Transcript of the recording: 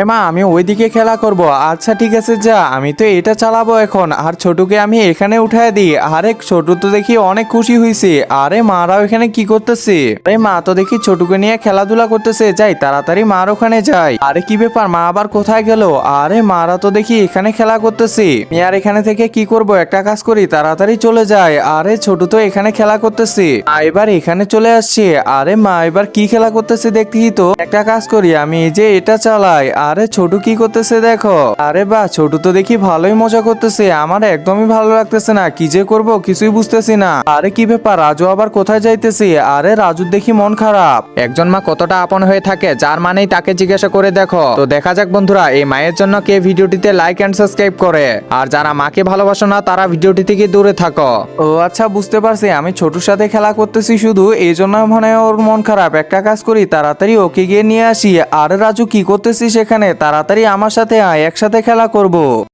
মা আমি ওইদিকে খেলা করব। আচ্ছা ঠিক আছে যা, আমি তো এটা চালাবো এখন। আর ছোটুকে আমি এখানে উঠায় দিই। আরে ছোটু তো দেখি অনেক খুশি হয়েছে। আরে মারাও এখানে কি করতেছে? আরে মা তো দেখি ছোটুকে নিয়ে খেলাধুলা করতেছে। যাই তাড়াতাড়ি মার ওখানে যাই। আরে কি ব্যাপার, মা আবার কোথায় গেল? আরে মারা তো দেখি এখানে খেলা করতেছে। আমি আর এখানে থেকে কি করব, একটা কাজ করি তাড়াতাড়ি চলে যায়। আরে ছোট তো এখানে খেলা করতেছে, এবার এখানে চলে আসছে। আরে মা এবার কি খেলা করতেছে দেখি তো। একটা কাজ করি, আমি এই যে এটা চালাই। আরে ছোট কি করতেছে দেখো। আরে বাহ, ছোট তো দেখি ভালোই মজা করতেছে। আমার একদমই ভালো লাগতেছে না, কি যে করব কিছুই বুঝতেছি না। আরে কি ব্যাপার, রাজু আবার কোথায় যাইতেছে? আরে রাজুর দেখি মন খারাপ। একজন মা কতটা আপন হয়ে থাকে, যার মানেই তাকে জিজ্ঞাসা করে দেখো। তো দেখা যাক বন্ধুরা, এই মায়ের জন্য কে ভিডিওটিতে লাইক এন্ড সাবস্ক্রাইব করে। আর যারা মাকে ভালোবাসো না তারা ভিডিওটি থেকে দূরে থাকো। ও আচ্ছা বুঝতে পারছি, আমি ছোটুর সাথে খেলা করতেছি শুধু এই জন্য মনে হয় ওর মন খারাপ। একটা কাজ করি তাড়াতাড়ি ওকে গিয়ে নিয়ে আসি। আরে রাজু কি করতেছিস এখানে? তাড়াতাড়ি আমার সাথে আয়, একসাথে খেলা করব।